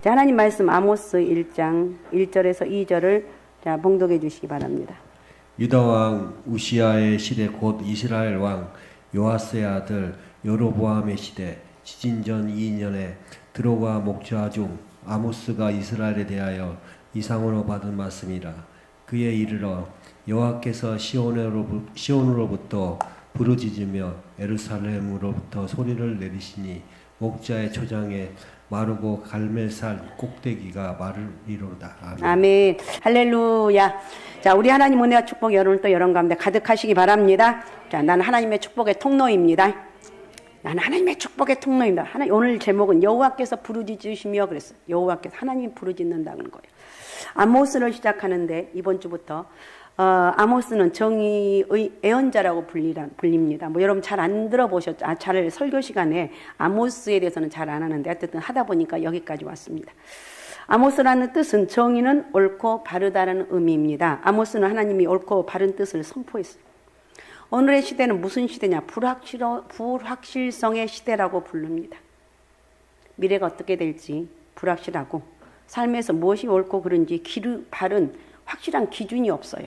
자, 하나님 말씀 아모스 1장 1절에서 2절을 자, 봉독해 주시기 바랍니다. 유다 왕 우시아의 시대 곧 이스라엘 왕 요아스의 아들 여로보암의 시대 지진전 2년에 드로가 목자 중 아모스가 이스라엘에 대하여 이상으로 받은 말씀이라. 그에 이르러 여호와께서 시온으로부터 부르짖으며 예루살렘으로부터 소리를 내리시니 목자의 초장에 마르고 갈멜살 꼭대기가 마르리로다. 아멘. 아멘. 할렐루야. 자, 우리 하나님 은혜와 축복 여러분 또 여러분 가운데 가득하시기 바랍니다. 자, 나는 하나님의 축복의 통로입니다. 나는 하나님의 축복의 통로입니다. 오늘 제목은 여호와께서 부르짖으시며 그랬어요. 여호와께서 하나님이 부르짖는다는 거예요. 아모스를 시작하는데 이번 주부터 아모스는 정의의 애언자라고 불립니다. 뭐 여러분 잘 안 들어보셨죠? 잘 설교 시간에 아모스에 대해서는 잘 안 하는데 어쨌든 하다 보니까 여기까지 왔습니다. 아모스라는 뜻은 정의는 옳고 바르다라는 의미입니다. 아모스는 하나님이 옳고 바른 뜻을 선포했어요. 오늘의 시대는 무슨 시대냐? 불확실성의 시대라고 부릅니다. 미래가 어떻게 될지 불확실하고 삶에서 무엇이 옳고 그른지 바른 확실한 기준이 없어요.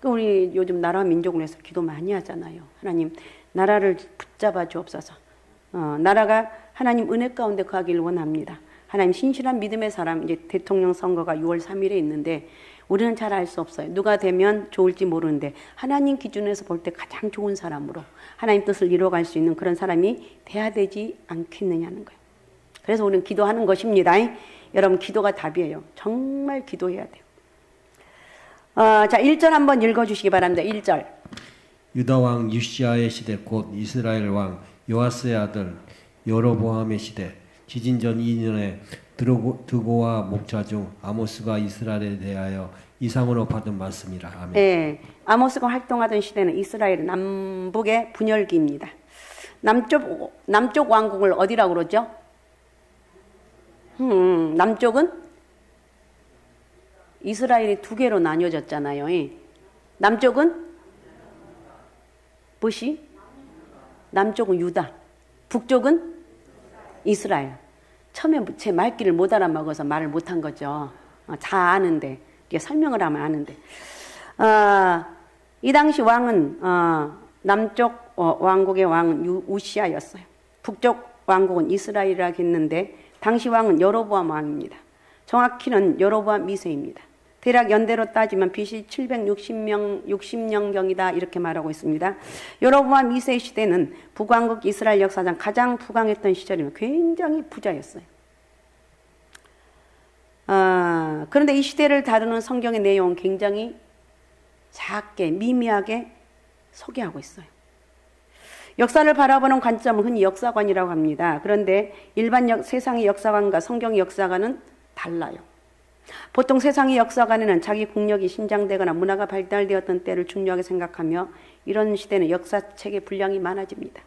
우리 요즘 나라와 민족을 위해서 기도 많이 하잖아요. 하나님 나라를 붙잡아 주옵소서. 나라가 하나님 은혜 가운데 거하기를 원합니다. 하나님 신실한 믿음의 사람, 이제 대통령 선거가 6월 3일에 있는데 우리는 잘 알 수 없어요. 누가 되면 좋을지 모르는데 하나님 기준에서 볼 때 가장 좋은 사람으로 하나님 뜻을 이루어갈 수 있는 그런 사람이 돼야 되지 않겠느냐는 거예요. 그래서 우리는 기도하는 것입니다. 여러분 기도가 답이에요. 정말 기도해야 돼요. 자, 1절 한번 읽어주시기 바랍니다. 1절. 유다 왕 우시아의 시대 곧 이스라엘 왕 요아스의 아들 여로보암의 시대 지진전 2년에 드고와 목자 중 아모스가 이스라엘에 대하여 이상으로 받은 말씀이라. 아멘. 네, 아모스가 활동하던 시대는 이스라엘 남북의 분열기입니다. 남쪽 왕국을 어디라고 그러죠? 남쪽은 이스라엘이 두 개로 나뉘어졌잖아요. 남쪽은 무엇이? 남쪽은 유다, 북쪽은 이스라엘. 처음에 제 말귀를 못 알아먹어서 말을 못한 거죠. 다 아는데, 이게 설명을 하면 아는데. 이 당시 왕은 남쪽 왕국의 왕은 우시아였어요. 북쪽 왕국은 이스라엘이라고 했는데 당시 왕은 여로보암 왕입니다. 정확히는 여로보암 2세입니다. 대략 연대로 따지면 BC 760년경이다 이렇게 말하고 있습니다. 여로보암 2세 시대는 북왕국 이스라엘 역사상 가장 부강했던 시절이며 굉장히 부자였어요. 그런데 이 시대를 다루는 성경의 내용은 굉장히 작게 미미하게 소개하고 있어요. 역사를 바라보는 관점은 흔히 역사관이라고 합니다. 그런데 일반 세상의 역사관과 성경의 역사관은 달라요. 보통 세상의 역사관에는 자기 국력이 신장되거나 문화가 발달되었던 때를 중요하게 생각하며 이런 시대는 역사책의 분량이 많아집니다.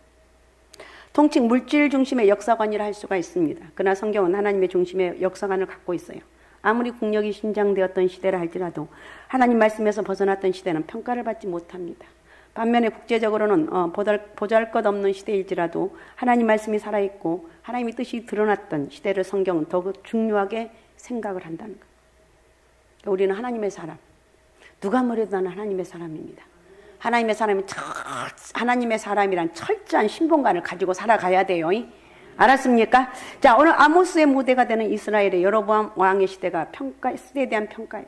통칭 물질 중심의 역사관이라 할 수가 있습니다. 그러나 성경은 하나님의 중심의 역사관을 갖고 있어요. 아무리 국력이 신장되었던 시대라 할지라도 하나님 말씀에서 벗어났던 시대는 평가를 받지 못합니다. 반면에 국제적으로는 보잘것없는 시대일지라도 하나님 말씀이 살아있고 하나님의 뜻이 드러났던 시대를 성경은 더욱 중요하게 생각을 한다는 거예요. 우리는 하나님의 사람, 누가 뭐래도 나는 하나님의 사람입니다. 하나님의 사람이란 철저한 신분관을 가지고 살아가야 돼요. 알았습니까? 자, 오늘 아모스의 무대가 되는 이스라엘의 여로보암 왕의 시대에 대한 평가예요.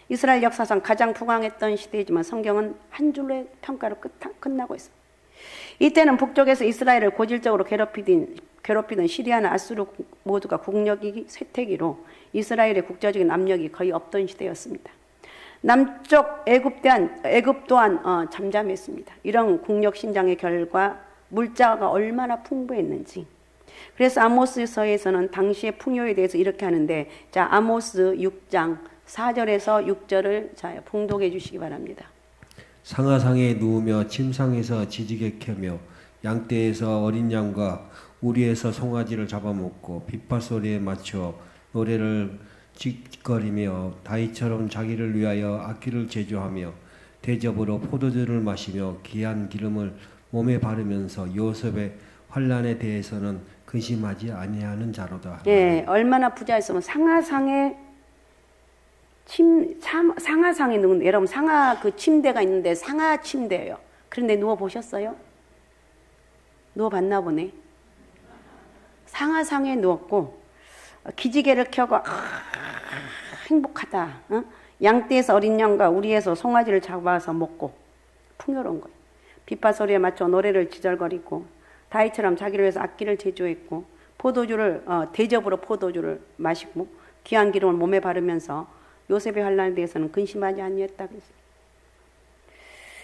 이스라엘 역사상 가장 부강했던 시대이지만 성경은 한 줄의 평가로 끝나고 있습니다. 이때는 북쪽에서 이스라엘을 고질적으로 괴롭히던 시리아나 아수르 모두가 국력이 쇠퇴기로 이스라엘의 국제적인 압력이 거의 없던 시대였습니다. 남쪽 애굽 또한 잠잠했습니다. 이런 국력 신장의 결과 물자가 얼마나 풍부했는지. 그래서 아모스서에서는 당시의 풍요에 대해서 이렇게 하는데, 자, 아모스 6장 4절에서 6절을 자, 봉독해 주시기 바랍니다. 상하상에 누우며 침상에서 지지개 켜며 양떼에서 어린 양과 우리에서 송아지를 잡아먹고 빗발소리에 맞춰 노래를 짓거리며 다윗처럼 자기를 위하여 악기를 제조하며 대접으로 포도주를 마시며 귀한 기름을 몸에 바르면서 요셉의 환난에 대해서는 근심하지 아니하는 자로다. 예, 얼마나 부자였으면 상하상에 상하상에 누군 여러분 상하 그 침대가 있는데 상하 침대예요. 그런데 누워 보셨어요? 누워 봤나 보네. 상하상에 누웠고 기지개를 켜고 행복하다. 어? 양떼에서 어린 양과 우리에서 송아지를 잡아서 먹고 풍요로운 거예요. 빗바 소리에 맞춰 노래를 지절거리고 다윗처럼 자기를 위해서 악기를 제조했고 포도주를 대접으로 포도주를 마시고 귀한 기름을 몸에 바르면서 요셉의 환난에 대해서는 근심하지 아니했다고 했어요.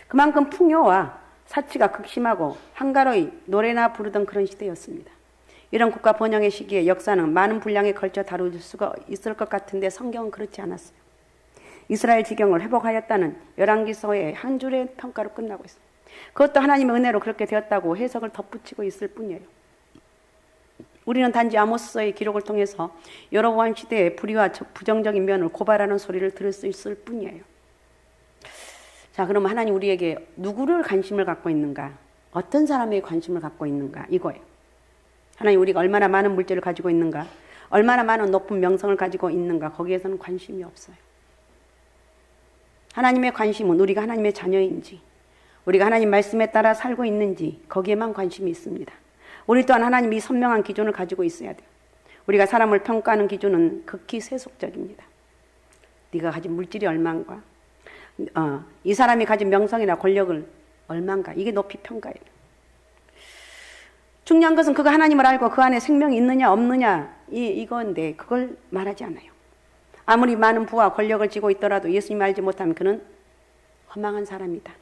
그만큼 풍요와 사치가 극심하고 한가로이 노래나 부르던 그런 시대였습니다. 이런 국가 번영의 시기에 역사는 많은 분량에 걸쳐 다룰 수가 있을 것 같은데 성경은 그렇지 않았어요. 이스라엘 지경을 회복하였다는 열왕기서의 한 줄의 평가로 끝나고 있어요. 그것도 하나님의 은혜로 그렇게 되었다고 해석을 덧붙이고 있을 뿐이에요. 우리는 단지 아모스서의 기록을 통해서 여로보암 시대의 불의와 부정적인 면을 고발하는 소리를 들을 수 있을 뿐이에요. 자, 그럼 하나님 우리에게 누구를 관심을 갖고 있는가? 어떤 사람에게 관심을 갖고 있는가? 이거예요. 하나님 우리가 얼마나 많은 물질을 가지고 있는가? 얼마나 많은 높은 명성을 가지고 있는가? 거기에서는 관심이 없어요. 하나님의 관심은 우리가 하나님의 자녀인지, 우리가 하나님 말씀에 따라 살고 있는지 거기에만 관심이 있습니다. 우리 또한 하나님이 선명한 기준을 가지고 있어야 돼요. 우리가 사람을 평가하는 기준은 극히 세속적입니다. 네가 가진 물질이 얼마인가? 이 사람이 가진 명성이나 권력을 얼마인가? 이게 높이 평가예요. 중요한 것은 그가 하나님을 알고 그 안에 생명이 있느냐 없느냐 이건데 그걸 말하지 않아요. 아무리 많은 부와 권력을 쥐고 있더라도 예수님 알지 못하면 그는 허망한 사람이다.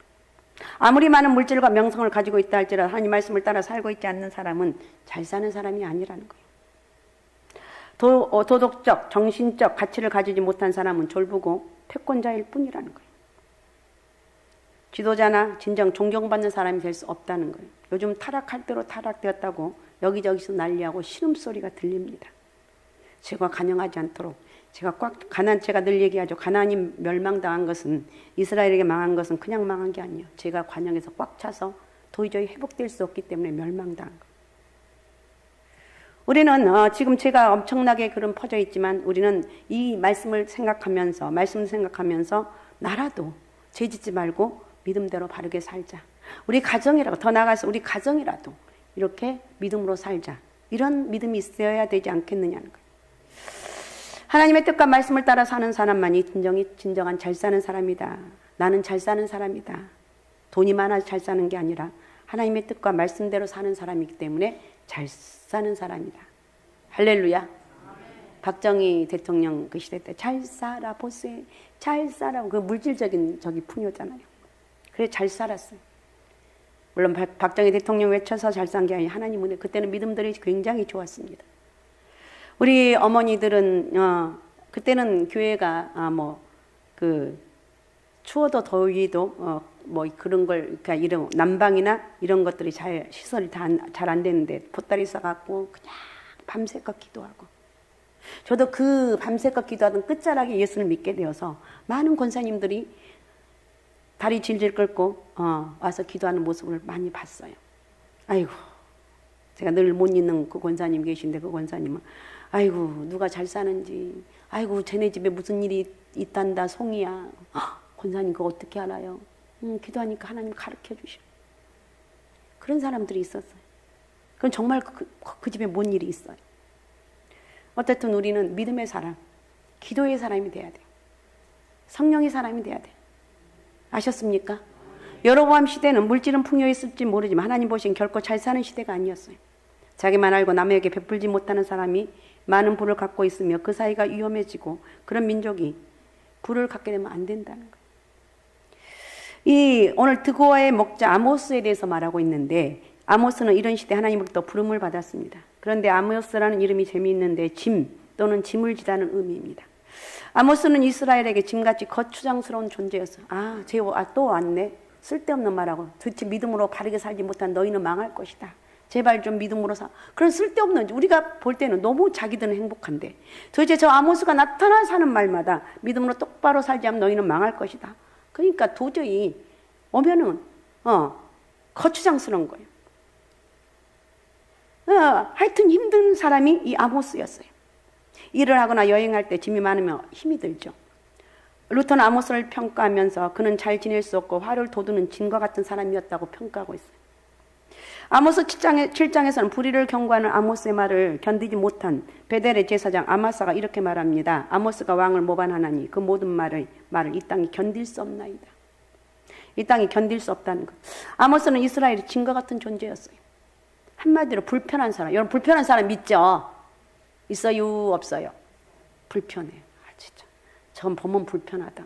아무리 많은 물질과 명성을 가지고 있다 할지라도 하나님 말씀을 따라 살고 있지 않는 사람은 잘 사는 사람이 아니라는 거예요. 도덕적, 정신적 가치를 가지지 못한 사람은 졸부고 패권자일 뿐이라는 거예요. 지도자나 진정 존경받는 사람이 될 수 없다는 거예요. 요즘 타락할 대로 타락되었다고 여기저기서 난리하고 신음소리가 들립니다. 제가 간영하지 않도록 제가 늘 얘기하죠. 가나안이 멸망당한 것은 이스라엘에게 망한 것은 그냥 망한 게 아니에요. 제가 관영에서 꽉 차서 도저히 회복될 수 없기 때문에 멸망당한 거예요. 우리는 지금 제가 엄청나게 글은 퍼져 있지만 우리는 이 말씀을 생각하면서 나라도 죄짓지 말고 믿음대로 바르게 살자. 우리 가정이라도 더 나아가서 우리 가정이라도 이렇게 믿음으로 살자. 이런 믿음이 있어야 되지 않겠느냐는 거예요. 하나님의 뜻과 말씀을 따라 사는 사람만이 진정한 잘 사는 사람이다. 나는 잘 사는 사람이다. 돈이 많아서 잘 사는 게 아니라 하나님의 뜻과 말씀대로 사는 사람이기 때문에 잘 사는 사람이다. 할렐루야. 박정희 대통령 그 시대 때 잘 살아 보세, 잘 살아. 그 물질적인 풍요잖아요. 그래 잘 살았어요. 물론 박정희 대통령 외쳐서 잘 산 게 아니라 하나님 은혜. 그때는 믿음들이 굉장히 좋았습니다. 우리 어머니들은 그때는 교회가 추워도 더위도 그런 걸 그러니까 이런 난방이나 이런 것들이 시설이 잘 안 되는데 보따리 싸갖고 그냥 밤새껏 기도하고 저도 그 밤새껏 기도하던 끝자락에 예수를 믿게 되어서 많은 권사님들이 다리 질질 끌고 와서 기도하는 모습을 많이 봤어요. 아이고 제가 늘 못 잊는 그 권사님 계신데 그 권사님은 아이고 누가 잘 사는지 아이고 쟤네 집에 무슨 일이 있단다 송이야. 권사님 그거 어떻게 알아요? 기도하니까 하나님 가르쳐 주셔. 그런 사람들이 있었어요. 그럼 정말 그 집에 뭔 일이 있어요. 어쨌든 우리는 믿음의 사람, 기도의 사람이 돼야 돼요. 성령의 사람이 돼야 돼요. 아셨습니까? 여로보암 시대는 물질은 풍요했을지 모르지만 하나님 보시기엔 결코 잘 사는 시대가 아니었어요. 자기만 알고 남에게 베풀지 못하는 사람이 많은 부를 갖고 있으며 그 사이가 위험해지고 그런 민족이 부를 갖게 되면 안 된다는 거예요. 오늘 드고아의 목자 아모스에 대해서 말하고 있는데 아모스는 이런 시대 하나님으로부터 부름을 받았습니다. 그런데 아모스라는 이름이 재미있는데 짐 또는 짐을 지다는 의미입니다. 아모스는 이스라엘에게 짐같이 거추장스러운 존재였어요. 쟤 또 왔네. 쓸데없는 말하고 도대체 믿음으로 바르게 살지 못한 너희는 망할 것이다. 제발 좀 믿음으로 사. 그런 쓸데없는 우리가 볼 때는 너무 자기들은 행복한데 도대체 저 아모스가 나타나서 하는 말마다 믿음으로 똑바로 살지 않으면 너희는 망할 것이다. 그러니까 도저히 오면은 거추장스러운 거예요. 하여튼 힘든 사람이 이 아모스였어요. 일을 하거나 여행할 때 짐이 많으면 힘이 들죠. 루터는 아모스를 평가하면서 그는 잘 지낼 수 없고 화를 돋우는 진과 같은 사람이었다고 평가하고 있어요. 아모스 7장에서는 불의를 경고하는 아모스의 말을 견디지 못한 베델의 제사장 아마사가 이렇게 말합니다. 아모스가 왕을 모반하나니 그 모든 말을 이 땅이 견딜 수 없나이다. 이 땅이 견딜 수 없다는 것. 아모스는 이스라엘의 진과 같은 존재였어요. 한마디로 불편한 사람. 여러분 불편한 사람 믿죠? 있어요? 없어요? 불편해요. 진짜. 전 보면 불편하다.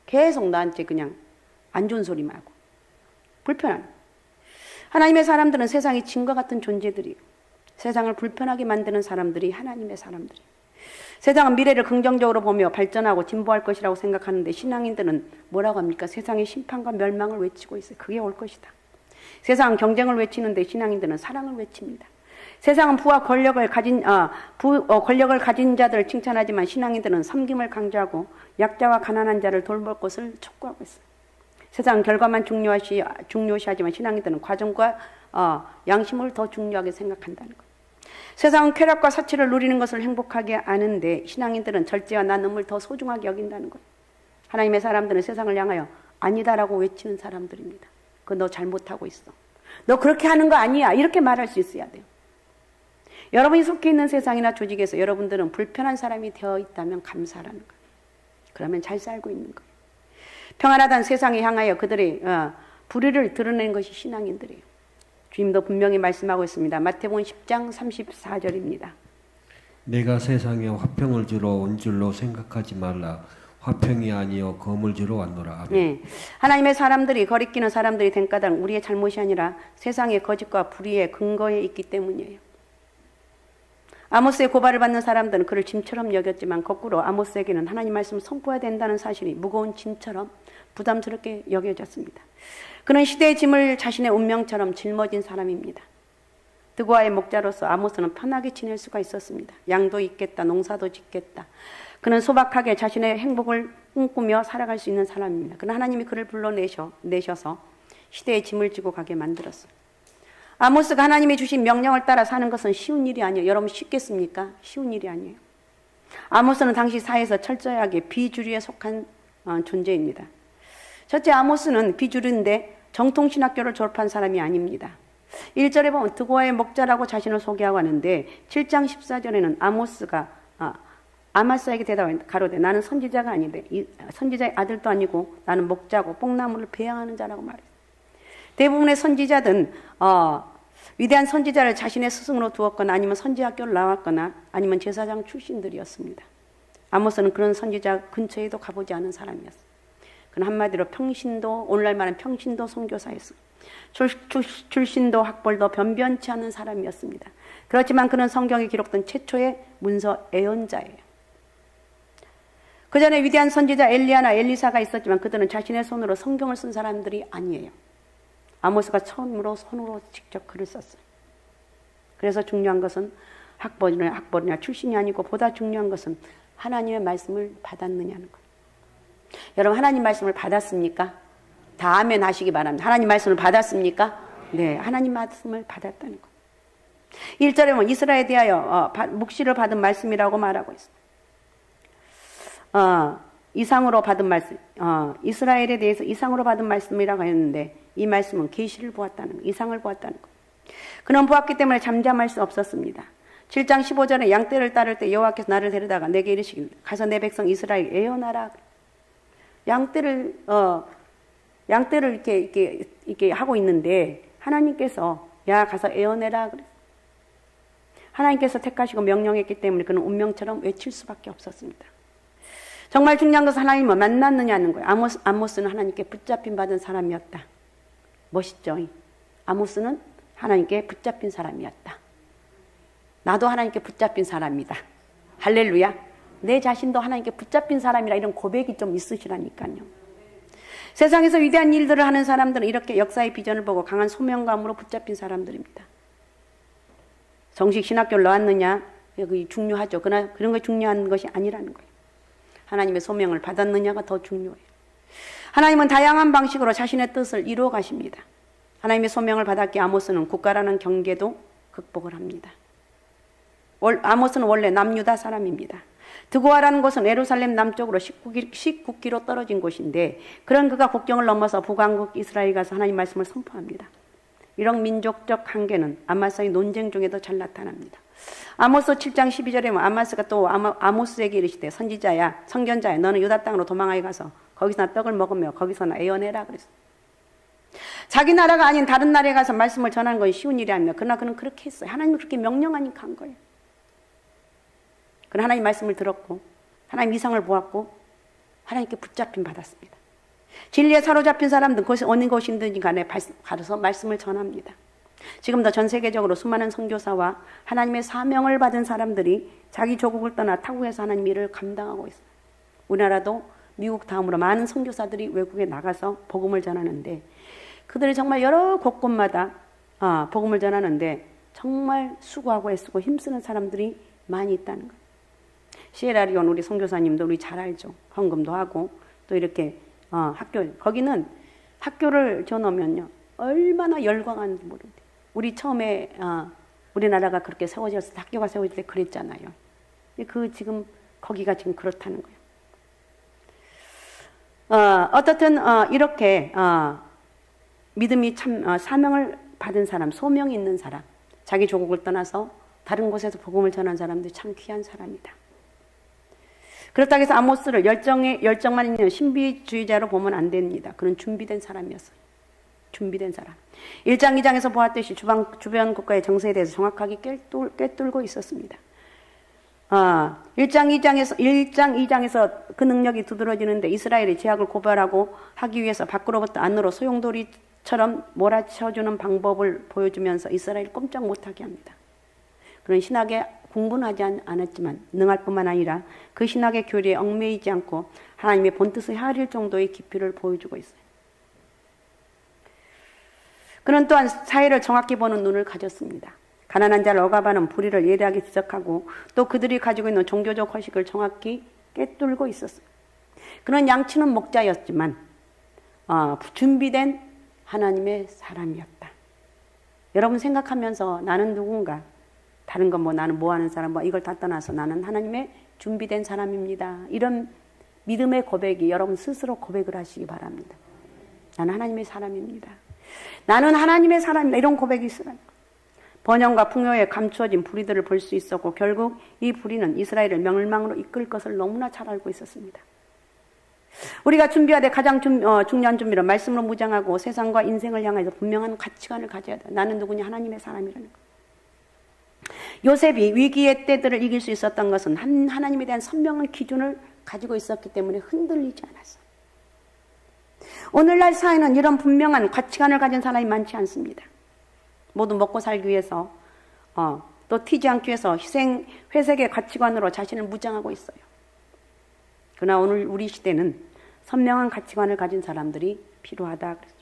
계속 나한테 그냥 안 좋은 소리만 하고. 불편한. 하나님의 사람들은 세상의 진과 같은 존재들이에요. 세상을 불편하게 만드는 사람들이 하나님의 사람들이에요. 세상은 미래를 긍정적으로 보며 발전하고 진보할 것이라고 생각하는데 신앙인들은 뭐라고 합니까? 세상의 심판과 멸망을 외치고 있어요. 그게 올 것이다. 세상은 경쟁을 외치는데 신앙인들은 사랑을 외칩니다. 세상은 부와 권력을 가진 자들을 칭찬하지만 신앙인들은 섬김을 강조하고 약자와 가난한 자를 돌볼 것을 촉구하고 있어요. 세상은 결과만 중요시하지만 신앙인들은 과정과 양심을 더 중요하게 생각한다는 거예요. 세상은 쾌락과 사치를 누리는 것을 행복하게 아는데 신앙인들은 절제와 나눔을 더 소중하게 여긴다는 거예요. 하나님의 사람들은 세상을 향하여 아니다라고 외치는 사람들입니다. 그거 너 잘못하고 있어. 너 그렇게 하는 거 아니야. 이렇게 말할 수 있어야 돼요. 여러분이 속해 있는 세상이나 조직에서 여러분들은 불편한 사람이 되어 있다면 감사라는 거예요. 그러면 잘 살고 있는 거예요. 평안하다는 세상에 향하여 그들의 불의를 드러내는 것이 신앙인들이에요. 주님도 분명히 말씀하고 있습니다. 마태복음 10장 34절입니다. 내가 세상에 화평을 주러 온 줄로 생각하지 말라. 화평이 아니요 검을 주러 왔노라. 네. 하나님의 사람들이 거리끼는 사람들이 된 까닭은 우리의 잘못이 아니라 세상의 거짓과 불의의 근거에 있기 때문이에요. 아모스의 고발을 받는 사람들은 그를 짐처럼 여겼지만 거꾸로 아모스에게는 하나님 말씀을 선포해야 된다는 사실이 무거운 짐처럼 부담스럽게 여겨졌습니다. 그는 시대의 짐을 자신의 운명처럼 짊어진 사람입니다. 드고아의 목자로서 아모스는 편하게 지낼 수가 있었습니다. 양도 있겠다, 농사도 짓겠다. 그는 소박하게 자신의 행복을 꿈꾸며 살아갈 수 있는 사람입니다. 그러나 하나님이 그를 불러내셔서 시대의 짐을 지고 가게 만들었어요. 아모스가 하나님이 주신 명령을 따라 사는 것은 쉬운 일이 아니에요. 여러분 쉽겠습니까? 쉬운 일이 아니에요. 아모스는 당시 사회에서 철저하게 비주류에 속한 존재입니다. 첫째, 아모스는 비주류인데 정통신학교를 졸업한 사람이 아닙니다. 1절에 보면 드고아의 목자라고 자신을 소개하고 하는데 7장 14절에는 아모스가 아마사에게 대답하는데 가로되 나는 선지자가 아닌데 선지자의 아들도 아니고 나는 목자고 뽕나무를 배양하는 자라고 말해요. 대부분의 선지자들은 위대한 선지자를 자신의 스승으로 두었거나 아니면 선지학교를 나왔거나 아니면 제사장 출신들이었습니다. 아모스는 그런 선지자 근처에도 가보지 않은 사람이었어요. 그는 한마디로 평신도, 오늘날 말하는 평신도 선교사였어요. 출신도 학벌도 변변치 않은 사람이었습니다. 그렇지만 그는 성경에 기록된 최초의 문서 애언자예요. 그 전에 위대한 선지자 엘리야나 엘리사가 있었지만 그들은 자신의 손으로 성경을 쓴 사람들이 아니에요. 아모스가 처음으로 손으로 직접 글을 썼어요. 그래서 중요한 것은 학벌이나 출신이 아니고 보다 중요한 것은 하나님의 말씀을 받았느냐는 거예요. 여러분 하나님 말씀을 받았습니까? 다 아멘 하시기 바랍니다. 하나님 말씀을 받았습니까? 네, 하나님 말씀을 받았다는 거예요. 1절에 보면 이스라엘에 대하여 묵시를 받은 말씀이라고 말하고 있어요. 이상으로 받은 말씀, 이스라엘에 대해서 이상으로 받은 말씀이라고 했는데 이 말씀은 계시를 보았다는 거, 이상을 보았다는 거. 그는 보았기 때문에 잠잠할 수 없었습니다. 7장 15절에 양떼를 따를 때 여호와께서 나를 데려다가 내게 이르시길 가서 내 백성 이스라엘 애원하라. 양떼를 이렇게 하고 있는데 하나님께서 야 가서 애원해라 그랬어요. 하나님께서 택하시고 명령했기 때문에 그는 운명처럼 외칠 수밖에 없었습니다. 정말 중요한 것은 하나님을 만났느냐는 거예요. 아모스는 하나님께 붙잡힌 받은 사람이었다. 멋있죠? 아모스는 하나님께 붙잡힌 사람이었다. 나도 하나님께 붙잡힌 사람이다. 할렐루야. 내 자신도 하나님께 붙잡힌 사람이라 이런 고백이 좀 있으시라니까요. 세상에서 위대한 일들을 하는 사람들은 이렇게 역사의 비전을 보고 강한 소명감으로 붙잡힌 사람들입니다. 정식 신학교를 나왔느냐? 여기 중요하죠. 그러나 그런 게 중요한 것이 아니라는 거예요. 하나님의 소명을 받았느냐가 더 중요해요. 하나님은 다양한 방식으로 자신의 뜻을 이루어 가십니다. 하나님의 소명을 받았기에 아모스는 국가라는 경계도 극복을 합니다. 아모스는 원래 남유다 사람입니다. 드고아라는 곳은 예루살렘 남쪽으로 19km 떨어진 곳인데 그런 그가 국경을 넘어서 북왕국 이스라엘 가서 하나님 말씀을 선포합니다. 이런 민족적 한계는 아마스의 논쟁 중에도 잘 나타납니다. 아모스 7장 12절에 보면 아마스가 또 아모스에게 이르시되 선지자야 선견자야 너는 유다 땅으로 도망하여 가서 거기서나 떡을 먹으며 거기서나 애언해라 그랬어요. 자기 나라가 아닌 다른 나라에 가서 말씀을 전하는 건 쉬운 일이 아닙니다. 그러나 그는 그렇게 했어요. 하나님이 그렇게 명령하니까 한 거예요. 그는 하나님 말씀을 들었고 하나님 이상을 보았고 하나님께 붙잡힘 받았습니다. 진리에 사로잡힌 사람들 어느 곳이든지 간에 가서 말씀을 전합니다. 지금도 전 세계적으로 수많은 선교사와 하나님의 사명을 받은 사람들이 자기 조국을 떠나 타국에서 하나님 일을 감당하고 있어요. 우리나라도 미국 다음으로 많은 선교사들이 외국에 나가서 복음을 전하는데 그들이 정말 여러 곳곳마다 복음을 전하는데 정말 수고하고 애쓰고 힘쓰는 사람들이 많이 있다는 거예요. 시에라리온 우리 선교사님도 우리 잘 알죠. 헌금도 하고 또 이렇게 거기는 학교를 지어놓으면요 얼마나 열광하는지 모르는데 우리 처음에 우리나라가 그렇게 세워졌을 때 학교가 세워질 때 그랬잖아요. 지금 거기가 지금 그렇다는 거예요. 어떻든 이렇게 믿음이 참 사명을 받은 사람, 소명이 있는 사람, 자기 조국을 떠나서 다른 곳에서 복음을 전한 사람들이 참 귀한 사람이다. 그렇다고 해서 아모스를 열정만 있는 신비주의자로 보면 안 됩니다. 그는 준비된 사람이었어요. 준비된 사람. 1장 2장에서 보았듯이 주변 국가의 정세에 대해서 정확하게 꿰뚫고 있었습니다. 1장 2장에서 그 능력이 두드러지는데 이스라엘이 제약을 고발하고 하기 위해서 밖으로부터 안으로 소용돌이처럼 몰아쳐주는 방법을 보여주면서 이스라엘을 꼼짝 못하게 합니다. 그런 신학에 공부는 하지 않았지만 능할 뿐만 아니라 그 신학의 교리에 얽매이지 않고 하나님의 본뜻을 헤아릴 정도의 깊이를 보여주고 있어요. 그는 또한 사회를 정확히 보는 눈을 가졌습니다. 가난한 자를 억압하는 불의를 예리하게 지적하고 또 그들이 가지고 있는 종교적 허식을 정확히 꿰뚫고 있었어요. 그는 양치는 목자였지만 준비된 하나님의 사람이었다. 여러분 생각하면서 나는 누군가 다른 건 나는 뭐 하는 사람 이걸 다 떠나서 나는 하나님의 준비된 사람입니다. 이런 믿음의 고백이 여러분 스스로 고백을 하시기 바랍니다. 나는 하나님의 사람입니다. 나는 하나님의 사람입니다. 이런 고백이 있으라는 거예요. 번영과 풍요에 감추어진 불의들을 볼 수 있었고 결국 이 불의는 이스라엘을 멸망으로 이끌 것을 너무나 잘 알고 있었습니다. 우리가 준비해야 될 가장 중요한 준비는 말씀으로 무장하고 세상과 인생을 향해서 분명한 가치관을 가져야 돼. 나는 누구냐? 하나님의 사람이라는 거예요. 요셉이 위기의 때들을 이길 수 있었던 것은 하나님에 대한 선명한 기준을 가지고 있었기 때문에 흔들리지 않았어요. 오늘날 사회는 이런 분명한 가치관을 가진 사람이 많지 않습니다. 모두 먹고 살기 위해서 또 튀지 않기 위해서 회색의 가치관으로 자신을 무장하고 있어요. 그러나 오늘 우리 시대는 선명한 가치관을 가진 사람들이 필요하다 그랬어요.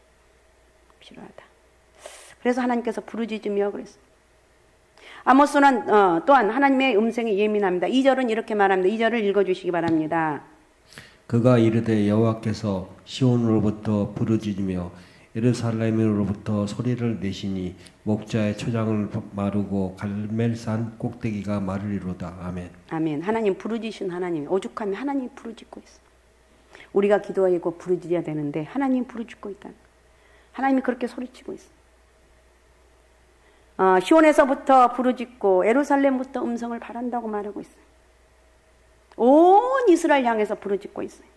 필요하다. 그래서 하나님께서 부르짖으며 그랬어요. 아모스는 또한 하나님의 음성에 예민합니다. 2절은 이렇게 말합니다. 2절을 읽어주시기 바랍니다. 그가 이르되 여호와께서 시온으로부터 부르짖으며 예루살렘으로부터 소리를 내시니 목자의 초장을 마르고 갈멜산 꼭대기가 마르리로다. 아멘. 아멘. 하나님 부르짖으신 하나님, 오죽하면 하나님이 부르짖고 있어. 우리가 기도하고 부르짖어야 되는데 하나님이 부르짖고 있다. 하나님이 그렇게 소리치고 있어. 시온에서부터 부르짖고 예루살렘부터 음성을 바란다고 말하고 있어요. 온 이스라엘 향해서 부르짖고 있어요.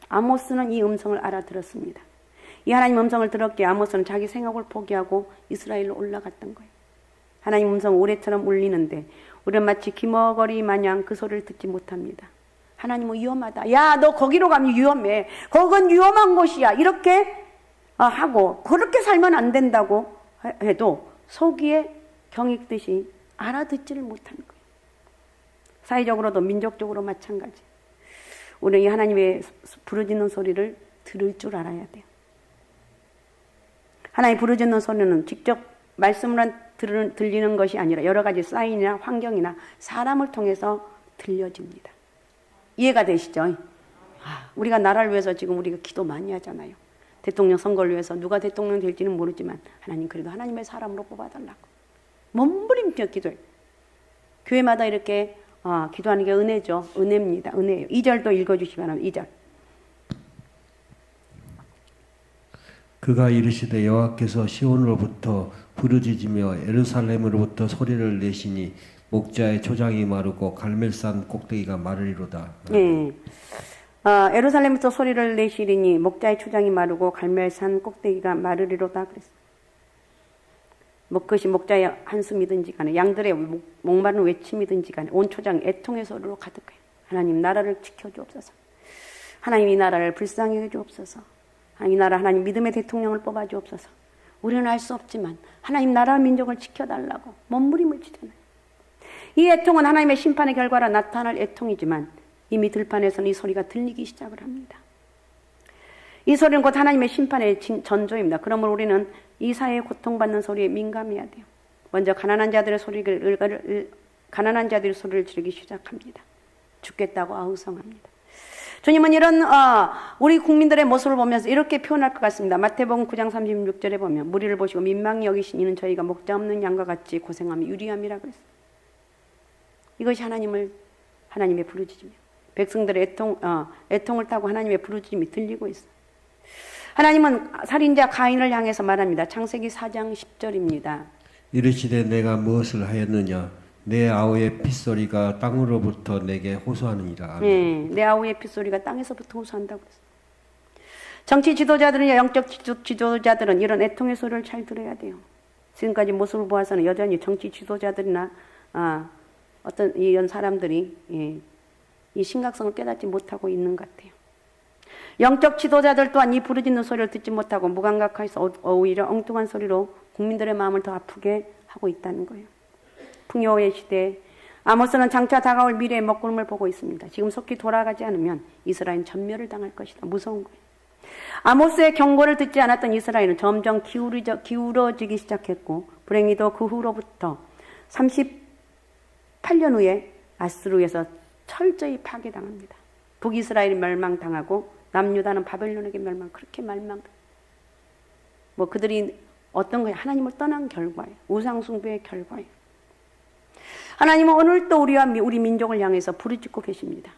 아모스는 이 음성을 알아들었습니다. 이 하나님 음성을 들었기에 아모스는 자기 생업을 포기하고 이스라엘로 올라갔던 거예요. 하나님 음성 오래처럼 울리는데 우리는 마치 기머거리 마냥 그 소리를 듣지 못합니다. 하나님은 위험하다. 야, 너 거기로 가면 위험해. 거건 위험한 곳이야. 이렇게 하고 그렇게 살면 안 된다고 해도 속이에 경익듯이 알아듣지를 못하는 거예요. 사회적으로도 민족적으로 마찬가지. 우리는 이 하나님의 부르짖는 소리를 들을 줄 알아야 돼요. 하나님 부르짖는 소리는 직접 말씀으로 들리는 것이 아니라 여러 가지 사인이나 환경이나 사람을 통해서 들려집니다. 이해가 되시죠? 우리가 나라를 위해서 지금 우리가 기도 많이 하잖아요. 대통령 선거를 위해서 누가 대통령 될지는 모르지만 하나님 그래도 하나님의 사람으로 뽑아달라고. 몸부림쳐 기도해요. 교회마다 이렇게 기도하는 게 은혜죠. 은혜입니다. 은혜예요. 2절도 읽어주시기 바랍니다. 2절. 그가 이르시되 여호와께서 시온으로부터 부르짖으며 예루살렘으로부터 소리를 내시니 목자의 초장이 마르고 갈멜산 꼭대기가 마르리로다. 예. 예루살렘부터 소리를 내시리니 목자의 초장이 마르고 갈멜산 꼭대기가 마르리로다 그랬어요. 그것이 목자의 한숨이든지 간에 양들의 목마른 외침이든지 간에 온 초장 애통의 소리로 가득해요. 하나님 나라를 지켜주옵소서. 하나님 이 나라를 불쌍히 해주옵소서. 이 나라 하나님 믿음의 대통령을 뽑아주옵소서. 우리는 알 수 없지만 하나님 나라 민족을 지켜달라고 몸부림을 치잖아요. 이 애통은 하나님의 심판의 결과로 나타날 애통이지만 이미 들판에서는 이 소리가 들리기 시작을 합니다. 이 소리는 곧 하나님의 심판의 전조입니다. 그러므로 우리는 이 사회에 고통받는 소리에 민감해야 돼요. 먼저 가난한 자들의 소리를 지르기 시작합니다. 죽겠다고 아우성합니다. 주님은 이런 우리 국민들의 모습을 보면서 이렇게 표현할 것 같습니다. 마태복음 9장 36절에 보면 무리를 보시고 민망히 여기신 이는 저희가 목자 없는 양과 같이 고생함이 유리함이라 그랬어요. 이것이 하나님의 부르짖음이에요. 백성들의 애통을 타고 하나님의 부르짖음이 들리고 있어요. 하나님은 살인자 가인을 향해서 말합니다. 창세기 4장 10절입니다. 이르시되 내가 무엇을 하였느냐 내 아우의 핏소리가 땅으로부터 내게 호소하느니라. 네, 내 아우의 핏소리가 땅에서부터 호소한다고 했어요. 정치 지도자들은 영적 지도자들은 이런 애통의 소리를 잘 들어야 돼요. 지금까지 모습을 보아서는 여전히 정치 지도자들이나 어떤 이런 사람들이 이 심각성을 깨닫지 못하고 있는 것 같아요. 영적 지도자들 또한 이 부르짖는 소리를 듣지 못하고 무감각해서 오히려 엉뚱한 소리로 국민들의 마음을 더 아프게 하고 있다는 거예요. 풍요의 시대, 아모스는 장차 다가올 미래의 먹구름을 보고 있습니다. 지금 속히 돌아가지 않으면 이스라엘은 전멸을 당할 것이다. 무서운 거예요. 아모스의 경고를 듣지 않았던 이스라엘은 점점 기울어지기 시작했고 불행히도 그 후로부터 38년 후에 아스루에서 철저히 파괴당합니다. 북이스라엘이 멸망당하고 남유다는 바벨론에게 그렇게 멸망당합니다. 그들이 어떤 거예요? 하나님을 떠난 결과예요. 우상숭배의 결과예요. 하나님은 오늘도 우리 민족을 향해서 부르짖고 계십니다.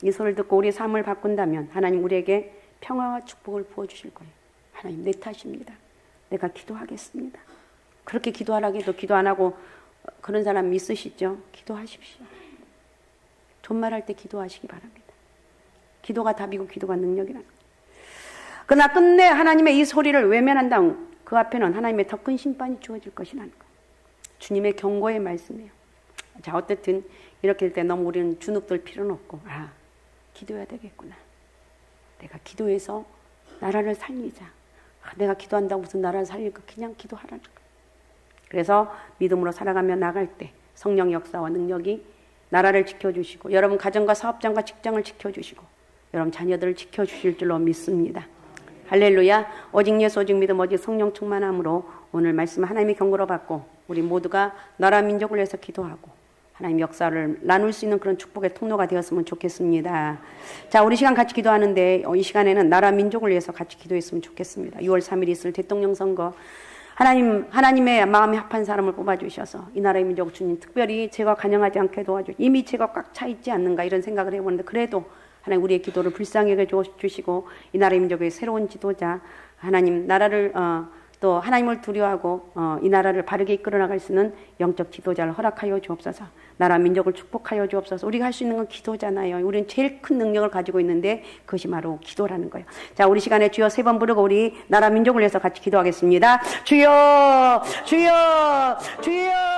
이 소리를 듣고 우리의 삶을 바꾼다면 하나님 우리에게 평화와 축복을 부어주실 거예요. 하나님 내 탓입니다. 내가 기도하겠습니다. 그렇게 기도하라고 해도 기도 안 하고 그런 사람 있으시죠? 기도하십시오. 존말할 때 기도하시기 바랍니다. 기도가 답이고 기도가 능력이라는 거예요. 그러나 끝내 하나님의 이 소리를 외면한다면 그 앞에는 하나님의 더 큰 심판이 주어질 것이라는 거예요. 주님의 경고의 말씀이에요. 자, 어쨌든 이렇게 될 때 너무 우리는 주눅들 필요는 없고 기도해야 되겠구나. 내가 기도해서 나라를 살리자. 내가 기도한다고 무슨 나라를 살릴까? 그냥 기도하라는 거예요. 그래서 믿음으로 살아가며 나갈 때 성령 역사와 능력이 나라를 지켜주시고 여러분 가정과 사업장과 직장을 지켜주시고 여러분 자녀들을 지켜주실 줄로 믿습니다. 할렐루야. 오직 예수 오직 믿음 오직 성령 충만함으로 오늘 말씀 하나님의 경고로 받고 우리 모두가 나라 민족을 위해서 기도하고 하나님 역사를 나눌 수 있는 그런 축복의 통로가 되었으면 좋겠습니다. 자, 우리 시간 같이 기도하는데 이 시간에는 나라 민족을 위해서 같이 기도했으면 좋겠습니다. 6월 3일 있을 대통령 선거 하나님의 마음에 합한 사람을 뽑아주셔서 이 나라의 민족 주님 특별히 제가 간영하지 않게 도와주시고 이미 제가 꽉 차 있지 않는가 이런 생각을 해보는데 그래도 하나님 우리의 기도를 불쌍히 여겨주시고 이 나라의 민족의 새로운 지도자 하나님 나라를 또 하나님을 두려워하고 이 나라를 바르게 이끌어 나갈 수 있는 영적 지도자를 허락하여 주옵소서. 나라 민족을 축복하여 주옵소서. 우리가 할 수 있는 건 기도잖아요. 우리는 제일 큰 능력을 가지고 있는데 그것이 바로 기도라는 거예요. 자, 우리 시간에 주여 3번 부르고 우리 나라 민족을 위해서 같이 기도하겠습니다. 주여 주여 주여